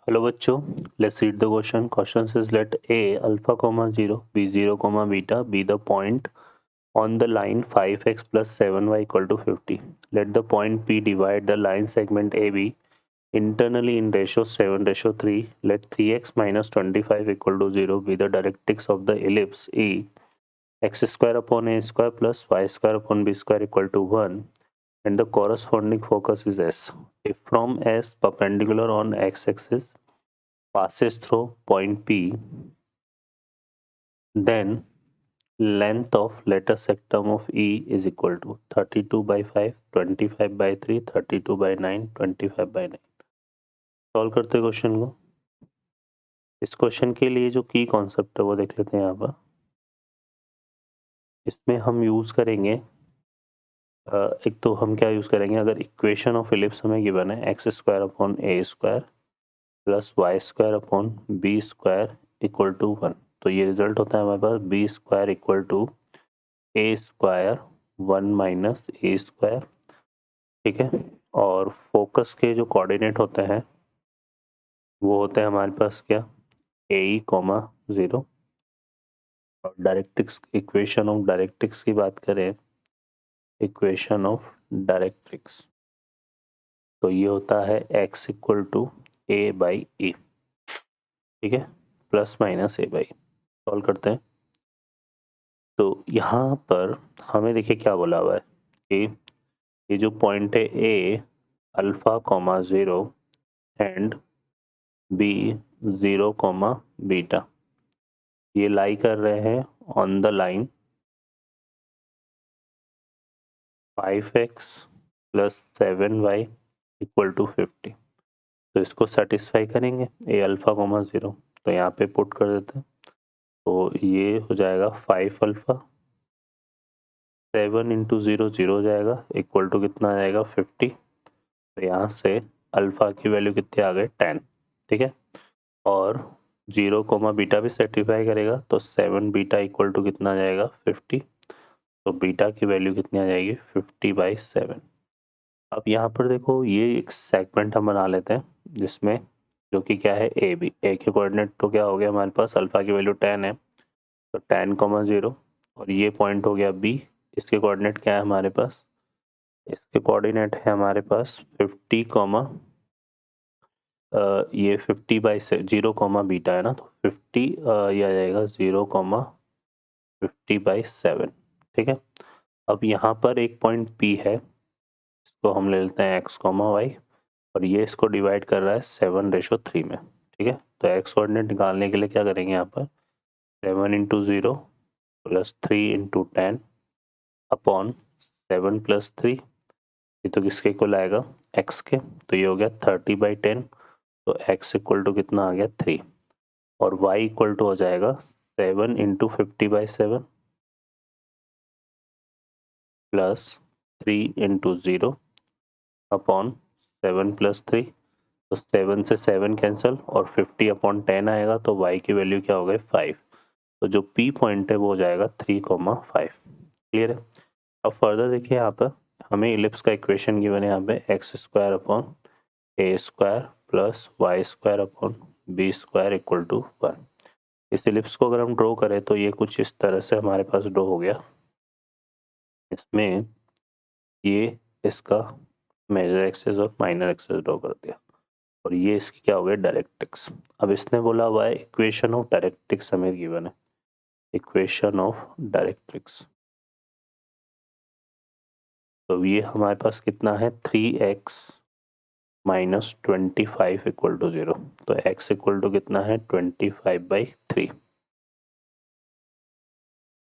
Hello बच्चों, let's read the question. Question says let a alpha comma 0 b 0 comma beta be the point on the line 5x plus 7y equal to 50. Let the point P divide the line segment AB internally in ratio 7:3. Let 3x minus 25 equal to 0 be the directrix of the ellipse E. X square upon a square plus y square upon b square equal to 1 and the corresponding focus is S. If from S perpendicular on x-axis passes through point P, then length of lateral sectum of E is equal to 32/5, 25/3, 32/9, 25/9. Solve करते question को. इस question के लिए जो की concept है वो देख लेते हैं यहाँ पर. इसमें हम यूज़ करेंगे एक तो हम क्या यूज़ करेंगे, अगर इक्वेशन ऑफ इलिप्स हमें गिवन है x square upon a square plus y square upon b square equal to 1, तो ये रिजल्ट होता है हमारे पास b square equal to a square 1 minus a square. ठीक है. और फोकस के जो कोऑर्डिनेट होते हैं वो होते हैं हमारे पास क्या, ए ई कॉमा 0. और डायरेक्ट्रिक्स, इक्वेशन ऑफ डायरेक्ट्रिक्स की बात करें, इक्वेशन ऑफ डायरेक्ट्रिक्स तो ये होता है x equal to a by e. ठीक है, plus minus a by. Solve करते हैं. तो यहाँ पर हमें देखिए क्या बोला हुआ है कि ये जो पॉइंट है a alpha comma 0 and b 0 comma beta, ये लाई कर रहे हैं on the line 5x plus 7y equal to 50. तो इसको सेटिस्फाई करेंगे ए अल्फा कॉमा 0, तो यहाँ पे पुट कर देते हैं. तो ये हो जाएगा 5 अल्फा, 7 इंटू 0 0 हो जाएगा इक्वल टू कितना आ जाएगा 50. तो यहाँ से अल्फा की वैल्यू कितनी आ गई 10. ठीक है. और 0 कोमा बीटा भी सेटिस्फाई करेगा तो 7 बीटा इक्वल टू कितना आ जाएगा 50. तो बीटा की वैल्यू कितनी आ जाएगी 50/7. अब यहाँ पर देखो ये एक सेगमेंट हम बना लेते हैं जिसमें जो कि क्या है ए बी. ए के कोऑर्डिनेट तो क्या हो गया हमारे पास, अल्फा की वैल्यू 10 है तो 10,0. और ये पॉइंट हो गया बी. इसके कोऑर्डिनेट क्या है हमारे पास, इसके कोऑर्डिनेट है हमारे पास 50 ये 50/0 कॉमा बीटा है ना, तो 50 ये आ जाएगा 0,50/7. ठीक है. अब यहाँ पर एक पॉइंट P है, इसको हम ले लेते हैं x, y और ये इसको डिवाइड कर रहा है 7:3 में. ठीक है. तो x कोऑर्डिनेट निकालने के लिए क्या करेंगे यहाँ पर 7 into 0 plus 3 into 10 upon 7 plus 3, ये तो किसके इक्वल आएगा x के, तो ये हो गया 30/10. तो x इक्वल टू कितना आ गया 3 और y इक्वल टू हो जाएगा 7 into 50/7 plus 3 into 0 upon 7 plus 3. तो 7 से 7 कैंसिल और 50/10 आएगा तो y की वैल्यू क्या हो गई 5. तो जो P पॉइंट है वो हो जाएगा 3,5. क्लियर है. अब फर्दर देखिए यहाँ पर हमें इलिप्स का इक्वेशन गिवन है यहाँ पे x square upon a square plus y square upon b square equal to 1. इस इलिप्स को अगर हम ड्रॉ करें तो ये कुछ इस तरह से हमारे पास ड्रॉ हो गया. इसमें ये इसका मेजर एक्सेस और माइनर एक्सेस ड्रॉ कर दिया और ये इसकी क्या हो गया डायरेक्ट्रिक्स. अब इसने बोला हुआ है इक्वेशन ऑफ डायरेक्ट्रिक्स हमें गिवन है, इक्वेशन ऑफ डायरेक्ट्रिक्स. तो ये हमारे पास कितना है 3x माइनस 25 इक्वल टू 0. तो x इक्वल टू कितना है 25/3.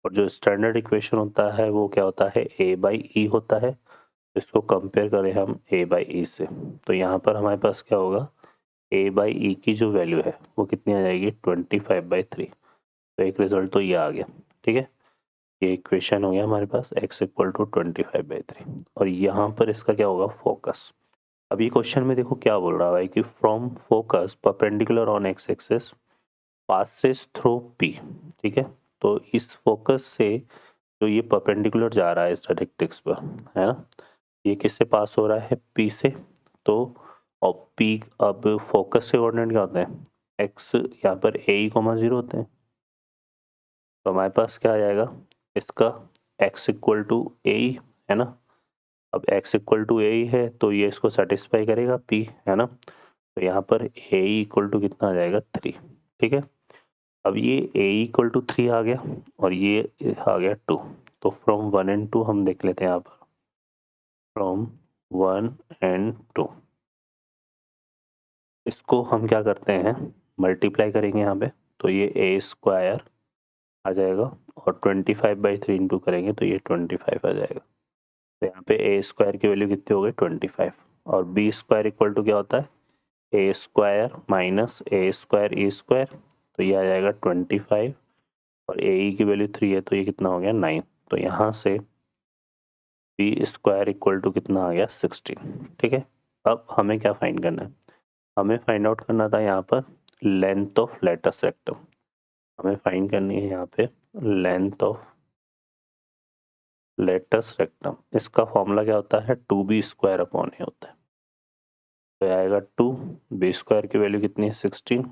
और जो स्टैंडर्ड इक्वेशन होता है वो क्या होता है a/e होता है. इसको कंपेयर करें हम a/e से तो यहाँ पर हमारे पास क्या होगा a/e की जो वैल्यू है वो कितनी आ जाएगी 25/3. तो एक रिजल्ट तो ये आ गया. ठीक है. ये इक्वेशन हो गया हमारे पास x इक्वल टू 25/3 और यहाँ पर इसका क्या होगा फोकस. अब ये क्वेश्चन में देखो क्या बोल रहा है कि from focus perpendicular on x axis passes through P. ठीक है. तो इस फोकस से जो ये परपेंडिकुलर जा रहा है इस डायरेक्ट्रिक्स पर, है ना, ये किससे पास हो रहा है P से. तो और पी, अब फोकस से कोऑर्डिनेट क्या होते हैं, एक्स यहाँ पर ए कॉमा 0 होते हैं, तो हमारे पास क्या आ जाएगा इसका x इक्वल टू ए है ना। अब x इक्वल टू ए है तो ये इसको सेटिस्फाई करेगा p है ना, तो यहाँ पर ए इक्वल टू कितना आ जाएगा 3, ठीक है। अब ये a इक्वल टू 3 आ गया और ये आ गया 2, तो फ्रॉम 1 एंड 2 हम देख लेते हैं यहाँ पर, फ्रॉम 1 एंड 2 इसको हम क्या करते हैं मल्टीप्लाई करेंगे यहाँ पे, तो ये ए स्क्वायर आ जाएगा और 25/3 इंटू करेंगे तो ये 25 आ जाएगा। तो यहाँ पे ए स्क्वायर की वैल्यू कितनी हो गई 25, और बी स्क्वायर इक्वल टू क्या होता है ए square minus a square E square, तो ये आ जाएगा 25 और ए की वैल्यू 3 है तो ये कितना हो गया 9, तो यहाँ से बी स्क्वायर इक्वल टू कितना आ गया 16, ठीक है। अब हमें क्या फाइंड करना है, हमें फाइंड आउट करना था यहाँ पर लेंथ ऑफ लेटस रेक्टम, हमें फाइंड करनी है यहाँ पे लेंथ ऑफ लेटस रेक्टम। इसका फॉर्मूला क्या होता है 2b स्क्वायर अपॉन ए होता है, तो आएगा 2, बी स्क्वायर की वैल्यू कितनी है 16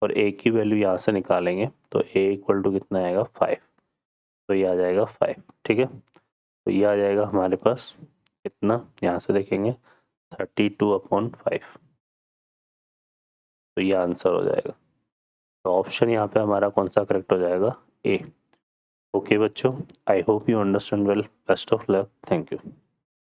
और ए की वैल्यू यहाँ से निकालेंगे तो ए इक्वल टू कितना आएगा 5, तो ये आ जाएगा 5, ठीक है। तो ये आ जाएगा हमारे पास कितना, यहाँ से देखेंगे 32/5, तो ये आंसर हो जाएगा। तो ऑप्शन यहाँ पे हमारा कौन सा करेक्ट हो जाएगा, ए। ओके बच्चों, I hope you understand well, best of luck, thank you.